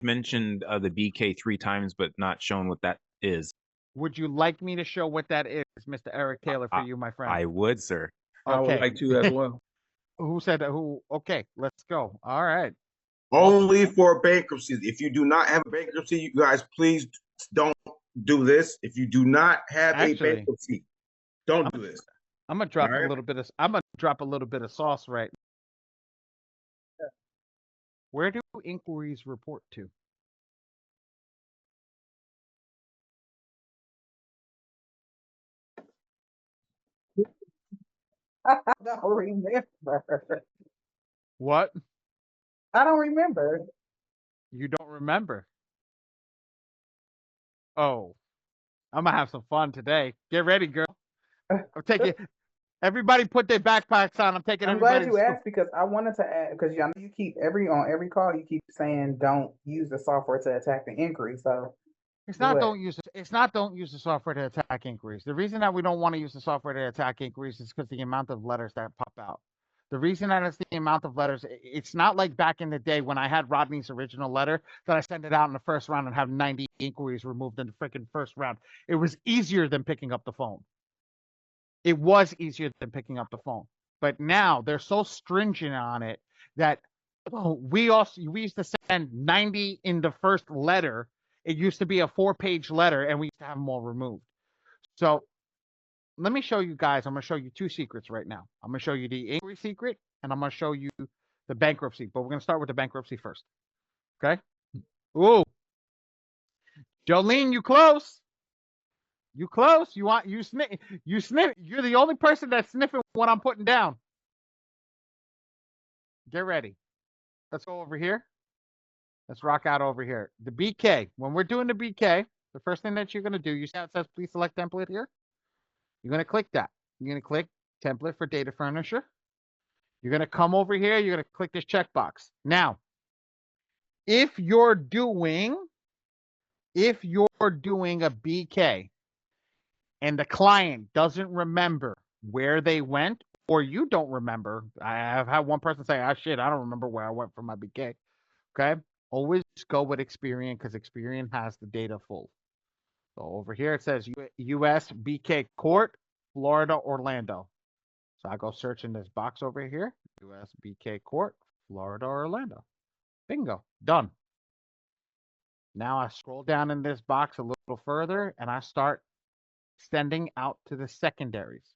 mentioned the BK 3 times, but not shown what that is. Would you like me to show what that is, Mr. Eric Taylor, for I, you, my friend? I would, sir. I would Okay. like to as well. Who said that? Who? Okay, let's go. All right. Only for bankruptcies. If you do not have a bankruptcy, you guys please don't do this. If you do not have a bankruptcy, don't do this. I'm gonna drop All a right? little bit of. I'm gonna drop a little bit of sauce right. Where do inquiries report to? I don't remember. What? I don't remember. You don't remember? Oh, I'm gonna have some fun today. Get ready, girl. I'm taking. Everybody, put their backpacks on. I'm taking. I'm glad everybody you to asked because I wanted to add because I know you keep on every call you keep saying don't use the software to attack the inquiry. So It's not what? don't use it. It's not don't use the software to attack inquiries. The reason that we don't want to use the software to attack inquiries is because the amount of letters that pop out. The reason that it's the amount of letters, it's not like back in the day when I had Rodney's original letter that I sent it out in the first round and have 90 inquiries removed in the freaking first round. It was easier than picking up the phone. It was easier than picking up the phone. But now they're so stringent on it that we used to send 90 in the first letter. It used to be a 4-page letter, and we used to have them all removed. So let me show you guys. I'm going to show you 2 secrets right now. I'm going to show you the inquiry secret, and I'm going to show you the bankruptcy. But we're going to start with the bankruptcy first. Okay? Ooh. Jolene, you close. You close. You sniff. You're the only person that's sniffing what I'm putting down. Get ready. Let's go over here. Let's rock out over here. The BK. When we're doing the BK, the first thing that you're going to do, you see how it says please select template here? You're going to click that. You're going to click template for data furnisher. You're going to come over here. You're going to click this checkbox. Now, if you're doing a BK and the client doesn't remember where they went, or you don't remember, I have had one person say, "Ah, shit, I don't remember where I went for my BK." Okay, always go with Experian because Experian has the data full. So over here it says U.S. BK Court, Florida, Orlando. So I go search in this box over here, U.S. BK Court, Florida, Orlando. Bingo, done. Now I scroll down in this box a little further and I start sending out to the secondaries.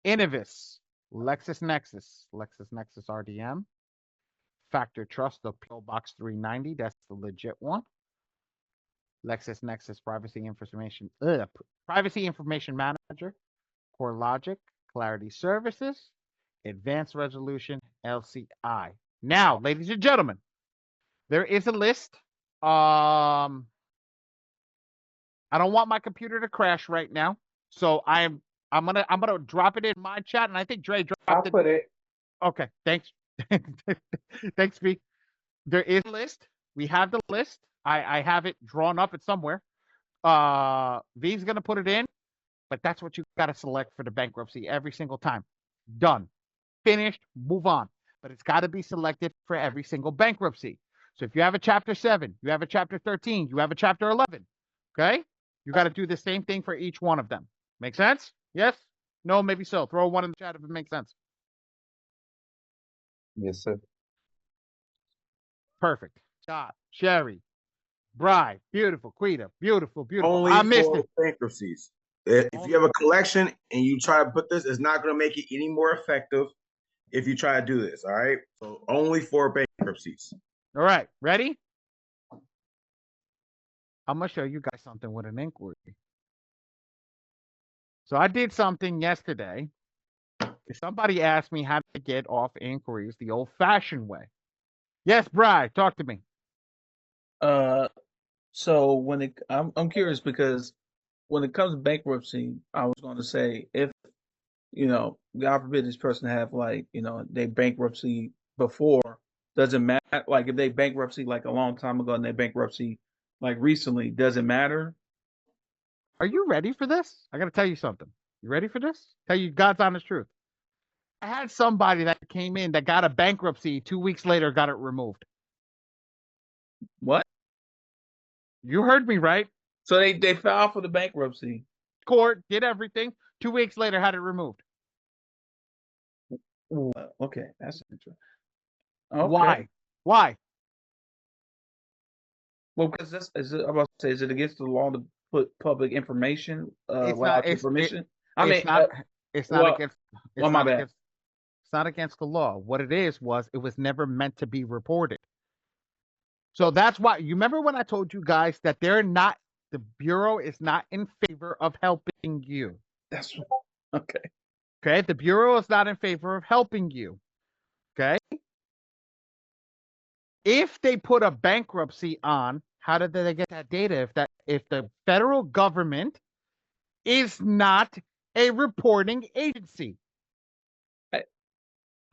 Innovis, LexisNexis, LexisNexis RDM, Factor Trust, the PO Box 390, that's the legit one. LexisNexis Privacy Information Manager, CoreLogic, Clarity Services, Advanced Resolution, LCI. Now, ladies and gentlemen, there is a list. I don't want my computer to crash right now, so I'm gonna drop it in my chat, and I think Dre dropped it. I'll put it. Okay, thanks. Thanks, B. There is a list. We have the list. I have it drawn up at somewhere. V's gonna put it in, but that's what you gotta select for the bankruptcy every single time. Done. Finished. Move on. But it's gotta be selected for every single bankruptcy. So if you have a chapter 7, you have a chapter 13, you have a chapter 11, okay? You got to do the same thing for each one of them. Make sense? Yes? No, maybe so. Throw one in the chat if it makes sense. Yes, sir. Perfect. Scott, Sherry, Bri, beautiful. Quita, beautiful, beautiful. Only I missed for it. bankruptcies. If you have a collection and you try to put this, it's not going to make it any more effective if you try to do this. All right. So only for bankruptcies. All right. Ready? I'm going to show you guys something with an inquiry. So I did something yesterday. Somebody asked me how to get off inquiries the old-fashioned way. Yes, Bri, talk to me. So when I'm curious because when it comes to bankruptcy, I was going to say if God forbid this person have they bankruptcy before, doesn't matter. Like if they bankruptcy like a long time ago and they bankruptcy like recently, doesn't matter. Are you ready for this? I got to tell you something. You ready for this? Tell you God's honest truth. I had somebody that came in that got a bankruptcy 2 weeks later, got it removed. What? You heard me right. So they filed for the bankruptcy. Court did everything. 2 weeks later, had it removed. Okay, that's interesting. Okay. Why? Why? Well, because I'm about to say, is it against the law to put public information It's without not. your It's permission? it's not. It's not well, against. well, It's my not bad. against. It's not against the law. What it is was it was never meant to be reported. So that's why you remember when I told you guys that the Bureau is not in favor of helping you. That's okay. Okay, the Bureau is not in favor of helping you. Okay. If they put a bankruptcy on, how did they get that data? If the federal government is not a reporting agency.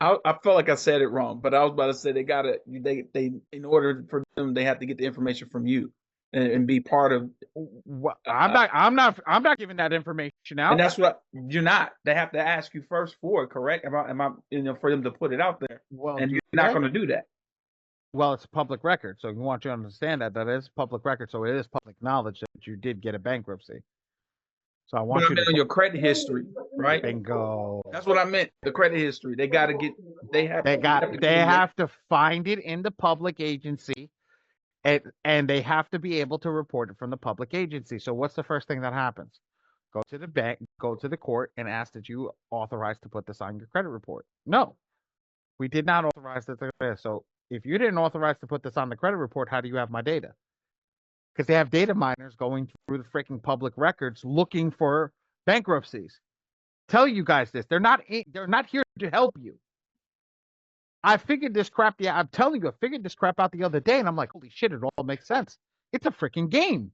I felt like I said it wrong, but I was about to say they in order for them they have to get the information from you and be part of. I'm not giving that information out. And that's what you're not. They have to ask you first for it, correct? Am I for them to put it out there? Well, and you're not going to do that. Well, it's a public record, so you want you to understand that is public record, so it is public knowledge that you did get a bankruptcy. So I want you to on your credit history, right? Bingo. That's what I meant. The credit history. They got to get. They have to find it in the public agency, and they have to be able to report it from the public agency. So what's the first thing that happens? Go to the bank, go to the court, and ask that you authorize to put this on your credit report. No, we did not authorize this. So if you didn't authorize to put this on the credit report, how do you have my data? Because they have data miners going through the freaking public records looking for bankruptcies. Tell you guys this. They're not here to help you. I figured this crap. Yeah, I'm telling you, I figured this crap out the other day, and I'm like, holy shit, it all makes sense. It's a freaking game.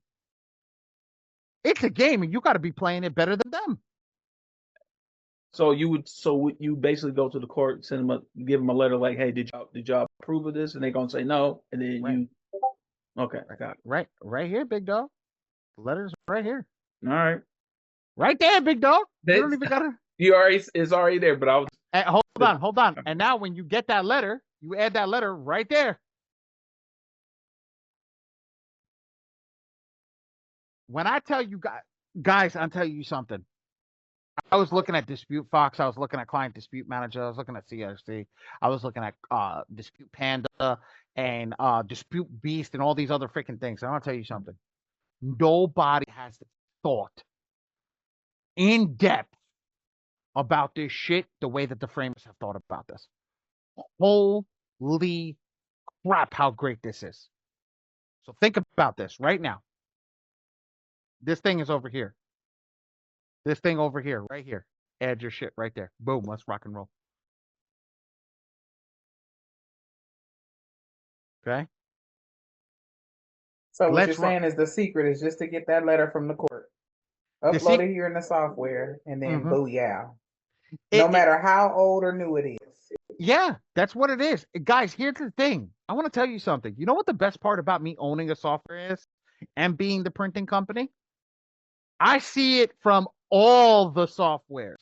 It's a game, and you got to be playing it better than them. So you basically go to the court, give them a letter like, hey, did y'all approve of this? And they're gonna say no, and then right. Okay, I got it. Right here, big dog. The letter's right here. All right. Right there, big dog. You don't even gotta. It's already there, but I was. Hold on. And now when you get that letter, you add that letter right there. When I tell you guys, I'm telling you something. I was looking at Dispute Fox. I was looking at Client Dispute Manager. I was looking at CRC. I was looking at Dispute Panda and Dispute Beast and all these other freaking things. I want to tell you something. Nobody has thought in depth about this shit the way that the framers have thought about this. Holy crap, how great this is. So think about this right now. This thing is over here. This thing over here, right here. Add your shit right there. Boom, let's rock and roll. Okay? So what you're saying is the secret is just to get that letter from the court. Upload it here in the software, and then booyah. No matter how old or new it is. Yeah, that's what it is. Guys, here's the thing. I want to tell you something. You know what the best part about me owning a software is and being the printing company? I see it from all the softwares.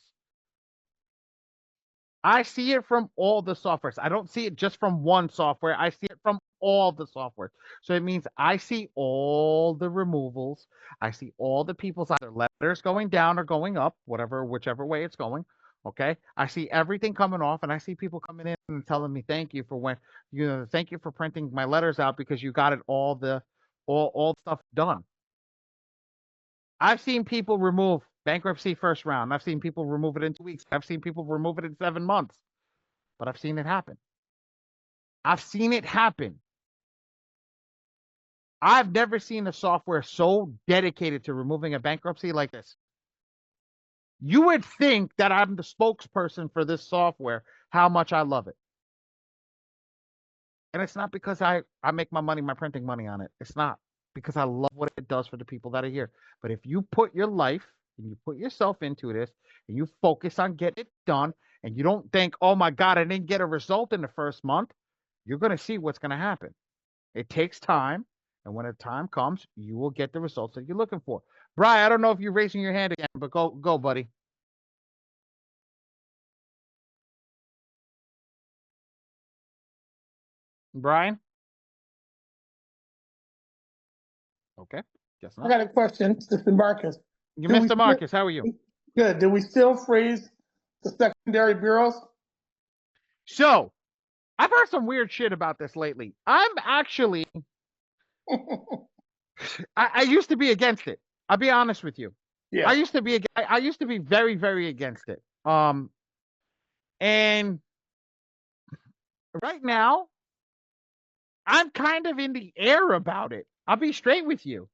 I see it from all the softwares. I don't see it just from one software. I see it from all the software. So it means I see all the removals. I see all the people's either letters going down or going up, whichever way it's going. Okay. I see everything coming off, and I see people coming in and telling me thank you for printing my letters out because you got it all stuff done. I've seen people remove bankruptcy first round. I've seen people remove it in 2 weeks. I've seen people remove it in 7 months. But I've seen it happen. I've never seen a software so dedicated to removing a bankruptcy like this. You would think that I'm the spokesperson for this software, how much I love it. And it's not because I make my printing money on it. It's not. Because I love what it does for the people that are here. But if you put your life and you put yourself into this and you focus on getting it done and you don't think, oh my God, I didn't get a result in the first month, you're going to see what's going to happen. It takes time. And when the time comes, you will get the results that you're looking for. Brian, I don't know if you're raising your hand again, but go, buddy. Brian? Okay. Guess I not. got a question. This is Marcus. You, Do we Mr. Marcus, how are you? Good. Do we still freeze the secondary bureaus? So, I've heard some weird shit about this lately. I'm actually, I used to be against it. I'll be honest with you. Yeah. I used to be very, very against it. And right now, I'm kind of in the air about it. I'll be straight with you.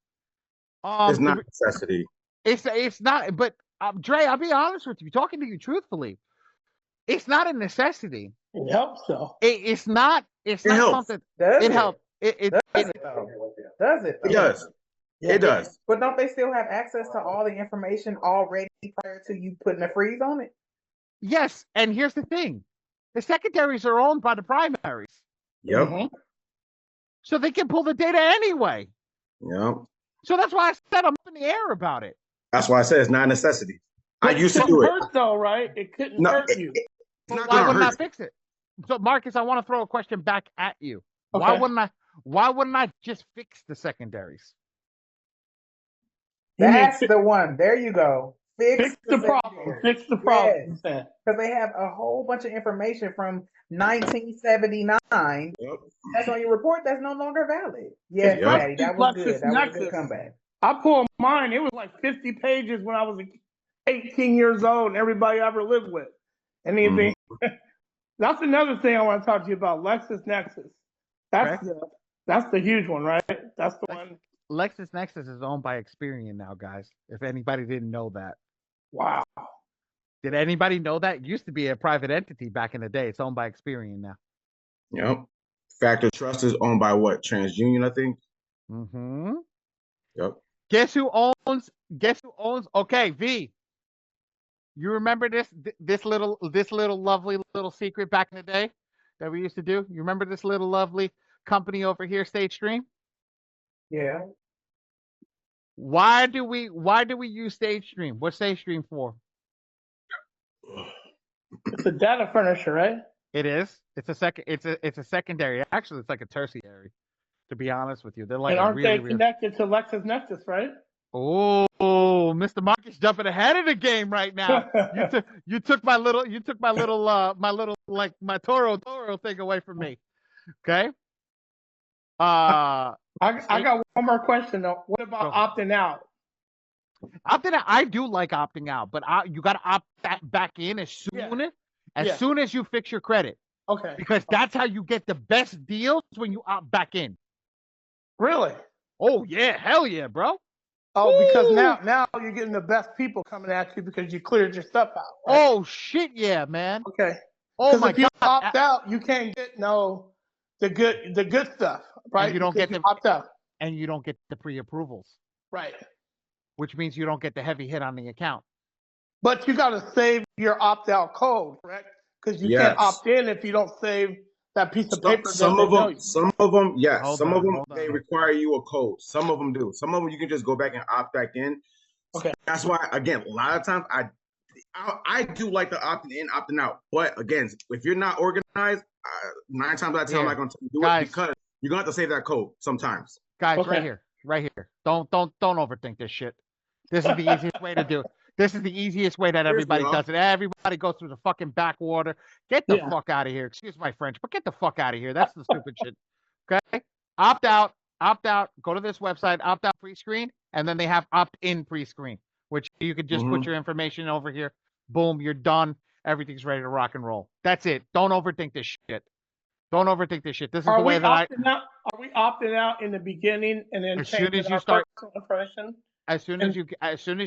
It's not a necessity. It's not, but Dre, I'll be honest with you, talking to you truthfully. It's not a necessity. It helps though. It's not helps. something. It helps. It does it though? Does it? It does. Yeah. It does. But don't they still have access to all the information already prior to you putting a freeze on it? Yes, and here's the thing: the secondaries are owned by the primaries. Yep. Mhm. So they can pull the data anyway. Yep. So that's why I said I'm up in the air about it. That's why I said it's not a necessity. But I used to it do it. hurt though, right? It couldn't No, hurt you. it's not Why gonna wouldn't I hurt. fix it? So Marcus, I want to throw a question back at you. Okay. Why wouldn't I just fix the secondaries? You mean That's the one. There you go. fix the problem. secondary. Fix the problem. Yes. you said. Because they have a whole bunch of information from 1979. Yep. That's on your report. That's no longer valid. Yes, Yep. Daddy, that was good. That was a LexisNexis. good comeback. I pulled mine. It was like 50 pages when I was 18 years old, and everybody I ever lived with. Anything. That's another thing I want to talk to you about. LexisNexis. That's the huge one, right? That's the one. LexisNexis is owned by Experian now, guys. If anybody didn't know that. Wow. Did anybody know that? It used to be a private entity back in the day. It's owned by Experian now. Yep. Factor Trust is owned by what? TransUnion, I think. Mm-hmm. Yep. Guess who owns? Okay, V. You remember this little lovely little secret back in the day that we used to do? You remember this little lovely company over here, Stage Stream? Yeah. Why do we use Stage Stream? What's Stage Stream for? It's a data furnisher, right? It is. It's a secondary. Actually, it's like a tertiary. To be honest with you, they're like And a aren't really, they connected to LexisNexis, right? Oh, Mr. Marcus jumping ahead of the game right now. You took my little like my Toro thing away from me. Okay. I got one more question though. What about opting out? Opting out, I do like opting out, but you got to opt back in as soon as you fix your credit. Okay. Because that's how you get the best deals when you opt back in. Really? Oh yeah, hell yeah, bro. Oh, because now you're getting the best people coming at you because you cleared your stuff out. Right? Oh shit, yeah, man. Okay. Oh my if you god. opt out, you can't get the good stuff, right? And you don't get opt out, and you don't get the pre-approvals. right? Which means you don't get the heavy hit on the account. But you got to save your opt-out code, correct? Because you can't opt in if you don't save that piece of paper. Some of them, yes. Hold some on, of them, hold they on. require you a code. Some of them do. Some of them, you can just go back and opt back in. Okay. That's why, again, a lot of times I do like the opting in, opting out. But again, if you're not organized, 9 times out of 10, I'm not going to do it because you're going to have to save that code sometimes. Guys, right here. Don't overthink this shit. This is the easiest way to do it. This is the easiest way that everybody does it. Everybody goes through the fucking backwater. Get the fuck out of here. Excuse my French, but get the fuck out of here. That's the stupid shit. Okay? Opt out. Go to this website, opt out pre-screen, and then they have opt in pre-screen, which you could just put your information over here. Boom, you're done. Everything's ready to rock and roll. That's it. Don't overthink this shit. Don't overthink this shit. This is the way that Are we opting out in the beginning and then as soon as you start information? As soon as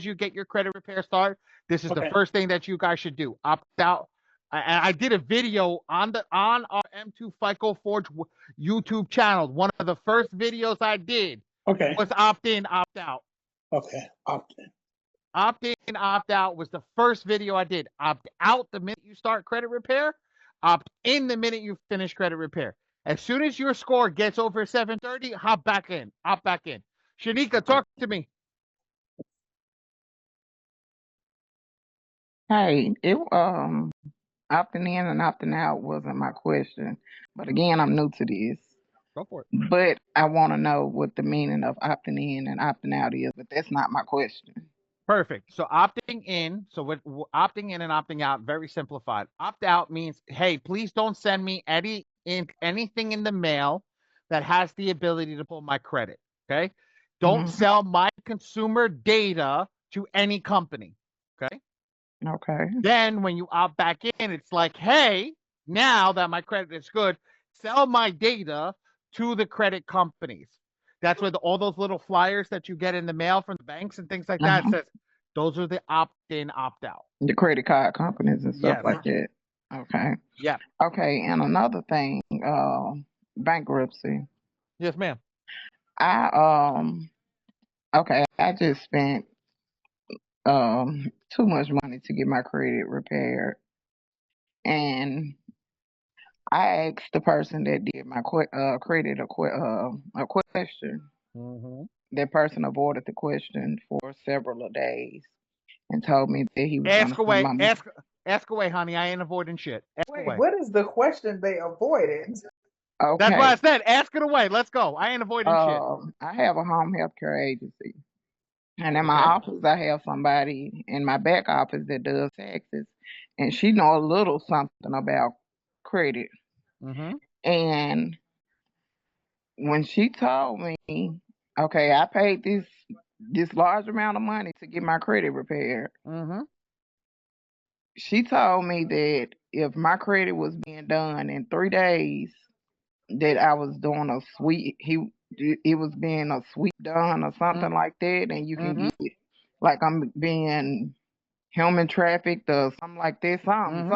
you get your credit repair started, this is the first thing that you guys should do. Opt out. I did a video on our M2 FICO Forge YouTube channel. One of the first videos I did was opt in, opt out. Okay, opt in. Opt in, opt out was the first video I did. Opt out the minute you start credit repair. Opt in the minute you finish credit repair. As soon as your score gets over 730, hop back in. Opt back in. Shanika, talk to me. Hey, opting in and opting out wasn't my question, but again, I'm new to this. Go for it. But I want to know what the meaning of opting in and opting out is, but that's not my question. Perfect. So opting in, opting in and opting out, very simplified. Opt out means, hey, please don't send me anything in the mail that has the ability to pull my credit. Okay. Don't sell my consumer data to any company. Okay. Okay. Then when you opt back in, it's like, hey, now that my credit is good, sell my data to the credit companies. That's where all those little flyers that you get in the mail from the banks and things like that says those are the opt-in, opt-out. The credit card companies and stuff like that. Okay. Yeah. Okay. And another thing, bankruptcy. Yes, ma'am. I just spent too much money to get my credit repaired, and I asked the person that did my credit a question. That person avoided the question for several days and told me that he was ask away. Ask away, honey. I ain't avoiding shit. Wait, away. What is the question they avoided? Okay. That's why I said ask it away. Let's go. I ain't avoiding shit. I have a home health care agency. And in my office, I have somebody in my back office that does taxes, and she know a little something about credit. And when she told me, okay, I paid this large amount of money to get my credit repaired, she told me that if my credit was being done in 3 days, that I was doing a sweep. It was being a sweep done or something like that, and you can get like I'm being human trafficked or something like that, something.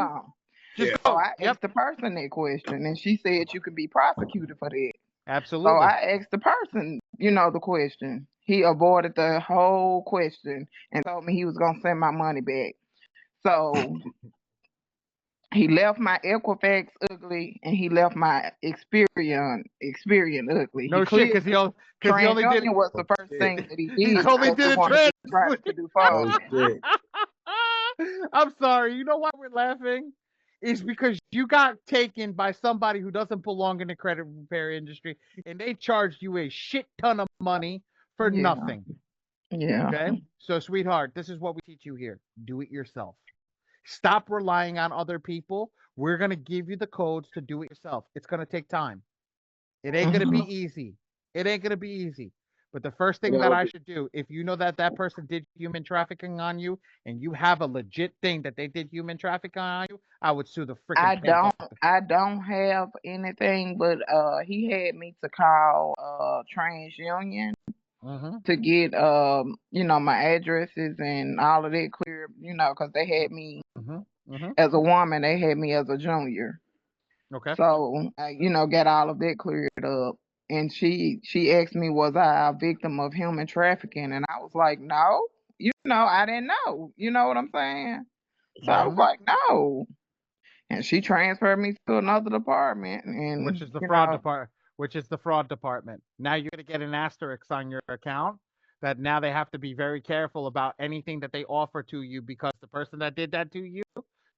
So I asked the person that question, and she said you could be prosecuted for that. Absolutely. So I asked the person, the question. He avoided the whole question and told me he was gonna send my money back. So he left my Equifax ugly, and he left my Experian ugly. No shit, because he only did it. Was the first thing that he did. He only did it to do for me. I'm sorry. You know why we're laughing? It's because you got taken by somebody who doesn't belong in the credit repair industry, and they charged you a shit ton of money for nothing. Yeah. Okay. So, sweetheart, this is what we teach you here. Do it yourself. Stop relying on other people. We're going to give you the codes to do it yourself. It's going to take time. It ain't going to be easy. It ain't going to be easy. But the first thing that I should do, if you know that person did human trafficking on you, and you have a legit thing that they did human trafficking on you, I would sue the freaking I don't have anything, but he had me to call TransUnion to get my addresses and all of that clear, because they had me as a woman, they had me as a junior. Okay. So I got all of that cleared up. And she asked me, was I a victim of human trafficking? And I was like, no, I didn't know. You know what I'm saying? So I was like, no. And she transferred me to another department, and which is the fraud department. Which is the fraud department. Now you're gonna get an asterisk on your account that now they have to be very careful about anything that they offer to you, because the person that did that to you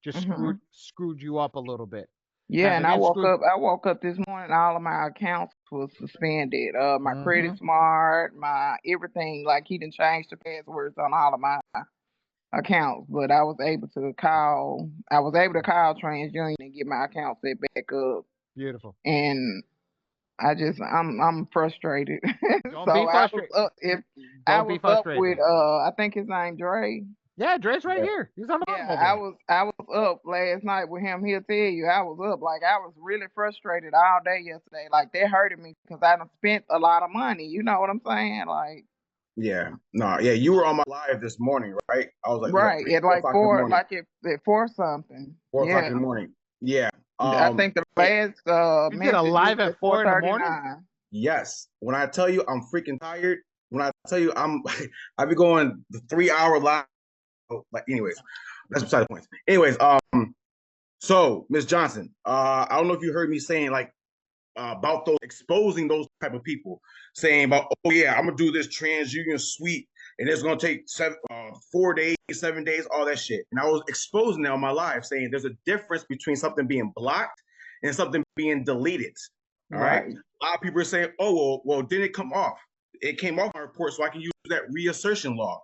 just screwed you up a little bit. Yeah, and I woke up this morning, all of my accounts was suspended. My Credit Smart, my everything, like he didn't change the passwords on all of my accounts, but I was able to call TransUnion and get my account set back up. Beautiful. And I'm frustrated. Don't be frustrated. I was up with I think his name Dre. Yeah, Dre's right here. He's on the phone. I was up last night with him. He'll tell you I was up. Like, I was really frustrated all day yesterday. Like, that hurted me because I done spent a lot of money. You know what I'm saying? Like, you were on my live this morning, right? I was like, right at like 4, like at 4 something. 4 o'clock in the morning. Yeah. I think the last you did a live at 4 in the morning. Yes. When I tell you I'm freaking tired, when I tell you I be going the 3-hour live. Like, anyways, that's beside the point. Anyways, so Ms. Johnson, I don't know if you heard me saying like about those exposing those type of people, saying about, oh yeah, I'm gonna do this TransUnion suite and it's gonna take 4 days, 7 days, all that shit. And I was exposing that on my live, saying there's a difference between something being blocked and something being deleted. All right. A lot of people are saying, oh, well, didn't it come off? It came off my report, so I can use that reassertion log.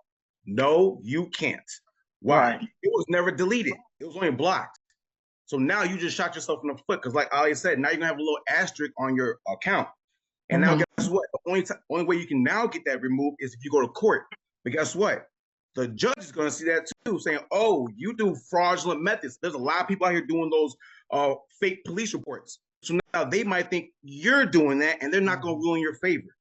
No, you can't. Why? Right. It was never deleted. It was only blocked. So now you just shot yourself in the foot because, like Ali said, now you're gonna have a little asterisk on your account. And now guess what? The only way you can now get that removed is if you go to court. But guess what? The judge is gonna see that too, saying, "Oh, you do fraudulent methods." There's a lot of people out here doing those fake police reports. So now they might think you're doing that, and they're not gonna rule in your favor.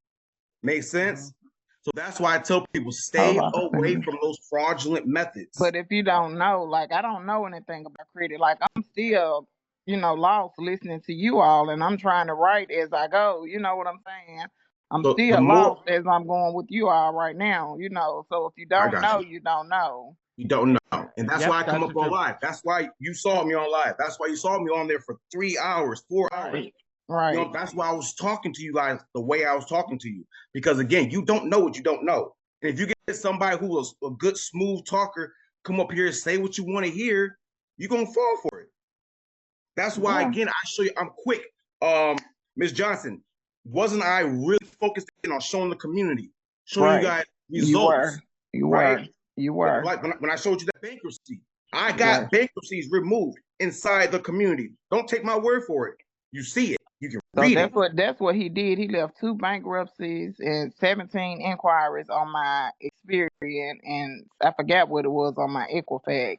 Make sense? So that's why I tell people stay away from those fraudulent methods. But if you don't know, like I don't know anything about credit, like I'm still, lost listening to you all, and I'm trying to write as I go. You know what I'm saying? I'm still lost as I'm going with you all right now. So if you don't know, you don't know. You don't know. And that's why I come up on live. That's why you saw me on live. That's why you saw me on there for 3 hours, 4 hours. Right. That's why I was talking to you guys the way I was talking to you. Because again, you don't know what you don't know. And if you get somebody who was a good, smooth talker, come up here and say what you want to hear, you're going to fall for it. That's why, again, I show you, I'm quick. Ms. Johnson, wasn't I really focused on showing the community, showing you guys results? You were. Like when I showed you that bankruptcy, I got bankruptcies removed inside the community. Don't take my word for it. You see it. You can read it. That's what he did. He left 2 bankruptcies and 17 inquiries on my Experian, and I forgot what it was on my Equifax.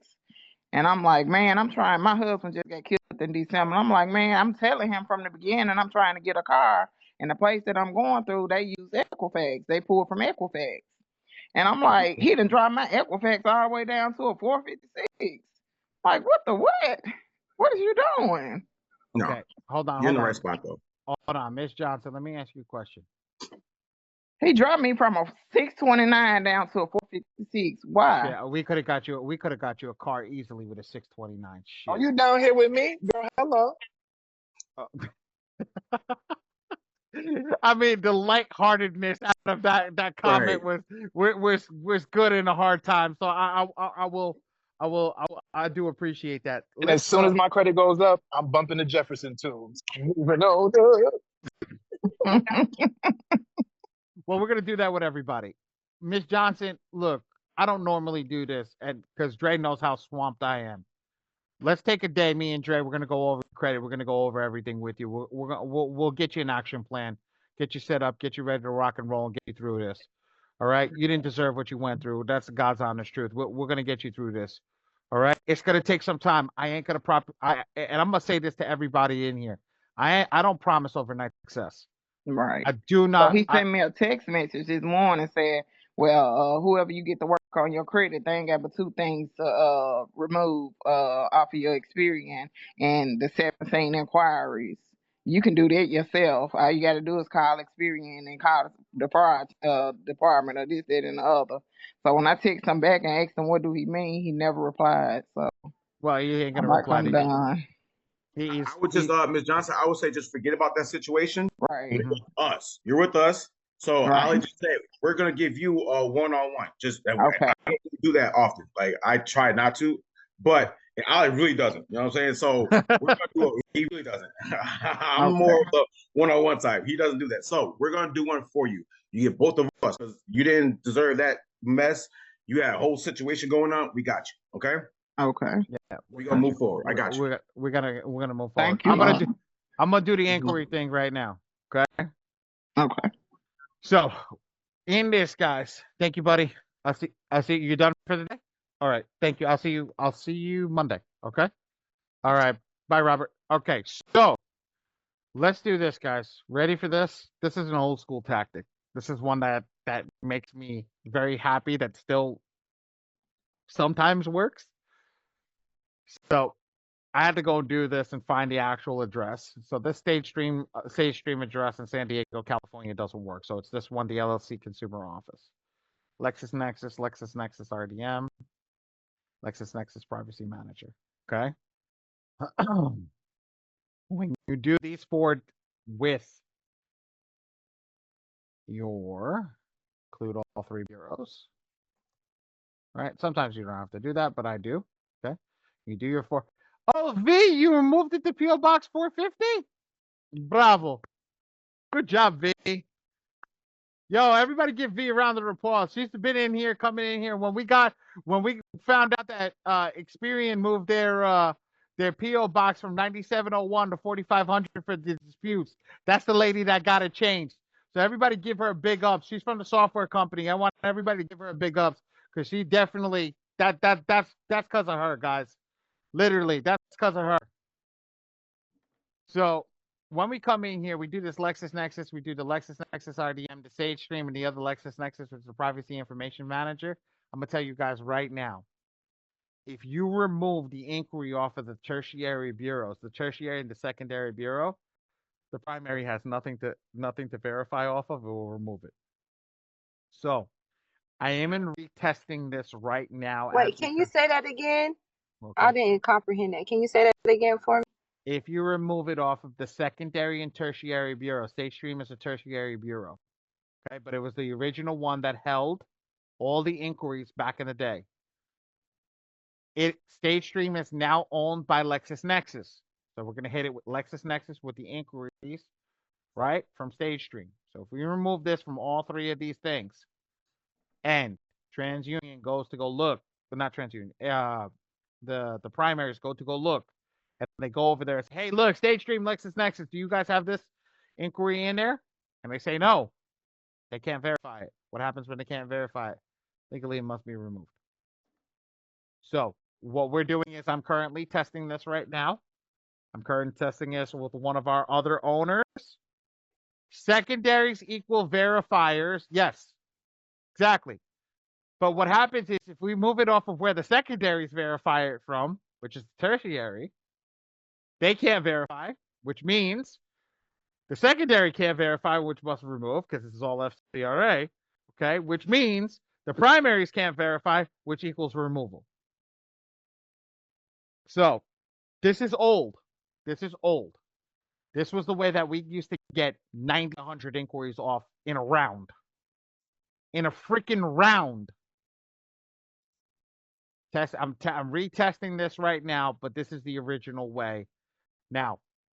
And I'm like, man, I'm trying. My husband just got killed in December. I'm like, man, I'm telling him from the beginning, I'm trying to get a car. And the place that I'm going through, they use Equifax. They pull from Equifax. And I'm like, he done dropped my Equifax all the way down to a 456. Like, what the what? What are you doing? No. Okay, hold on. You're in the right spot, though. Hold on, Miss Johnson. Let me ask you a question. He dropped me from a 629 down to a 456. Why? Yeah, we could have got you. We could have got you a car easily with a 629. Shit. Are you down here with me, girl? Hello. I mean, the lightheartedness out of that comment was good in a hard time. So I do appreciate that. And as soon as my credit goes up, I'm bumping the Jefferson tunes. Moving on. Well, we're gonna do that with everybody. Miss Johnson, look, I don't normally do this, and because Dre knows how swamped I am. Let's take a day, me and Dre. We're gonna go over credit. We're gonna go over everything with you. We'll get you an action plan, get you set up, get you ready to rock and roll, and get you through this. All right, you didn't deserve what you went through. That's God's honest truth. We're gonna get you through this. All right, it's gonna take some time. I ain't gonna and I'm gonna say this to everybody in here. I don't promise overnight success. Right. I do not. So he sent me a text message this morning saying, well, whoever you get to work on your credit, they ain't got but 2 things to remove off of your Experian and the 17 inquiries. You can do that yourself. All you got to do is call Experian and call the fraud department or this, that, and the other. So when I text him back and asked him what do he mean, he never replied. So well, he ain't gonna reply to you. I would just, Ms. Johnson, I would say just forget about that situation. Right. You're with us. You're with us. So I'll just say we're gonna give you a one-on-one. Just okay. I don't do that often. Like I try not to, but Ali really doesn't. You know what I'm saying? So we're gonna do it. He really doesn't. I'm more of the one-on-one type. He doesn't do that. So we're gonna do one for you. You get both of us because you didn't deserve that mess. You had a whole situation going on. We got you. Okay. Okay. Yeah, we're gonna move forward. I got you. We're gonna move forward. Thank you. I'm gonna do the inquiry thing right now. Okay. Okay. So, in this, guys, thank you, buddy. I see you done for the day. All right. Thank you. I'll see you Monday. Okay. All right. Bye, Robert. Okay. So, let's do this, guys. Ready for this? This is an old school tactic. This is one that makes me very happy. That still sometimes works. So I had to go do this and find the actual address. So this stage stream address in San Diego, California doesn't work. So it's this one, the LLC consumer office. LexisNexis RDM, LexisNexis privacy manager. Okay. When you do these 4 with your include all 3 bureaus. Right. Sometimes you don't have to do that, but I do. Okay. You do your 4. Oh, V, you removed it to PO Box 450? Bravo. Good job, V. Yo, everybody give V a round of applause. She's been in here, coming in here. When we found out that Experian moved their PO box from 9701 to 4500 for the disputes, that's the lady that got it changed. So everybody give her a big up. She's from the software company. I want everybody to give her a big ups because she definitely that's because of her, guys. Literally, that's because of her. So when we come in here, we do this LexisNexis. We do the LexisNexis RDM, the SageStream, and the other LexisNexis, which is the Privacy Information Manager. I'm going to tell you guys right now, if you remove the inquiry off of the tertiary bureaus, the tertiary and the secondary bureau, the primary has nothing to verify off of. It will remove it. So I am in retesting this right now. Wait, can you say that again? Okay. I didn't comprehend that. Can you say that again for me? If you remove it off of the secondary and tertiary bureau, SageStream is a tertiary bureau, okay? But it was the original one that held all the inquiries back in the day. SageStream is now owned by LexisNexis. So we're going to hit it with LexisNexis with the inquiries, right, from SageStream. So if we remove this from all three of these things, and TransUnion goes to go look, but not TransUnion, the primaries go look, and they go over there and say, hey, look, SageStream, LexisNexis, do you guys have this inquiry in there? And they say no. They can't verify it. What happens when they can't verify it? Legally, it must be removed. So what we're doing is I'm currently testing this right now. I'm currently testing this with one of our other owners. Secondaries equal verifiers. Yes, exactly. But what happens is if we move it off of where the secondaries verify it from, which is tertiary, they can't verify, which means the secondary can't verify, which must remove because this is all FCRA, okay? Which means the primaries can't verify, which equals removal. So this is old. This is old. This was the way that we used to get 90, 100 inquiries off in a round. In a freaking round. I'm retesting this right now, but this is the original way. Now,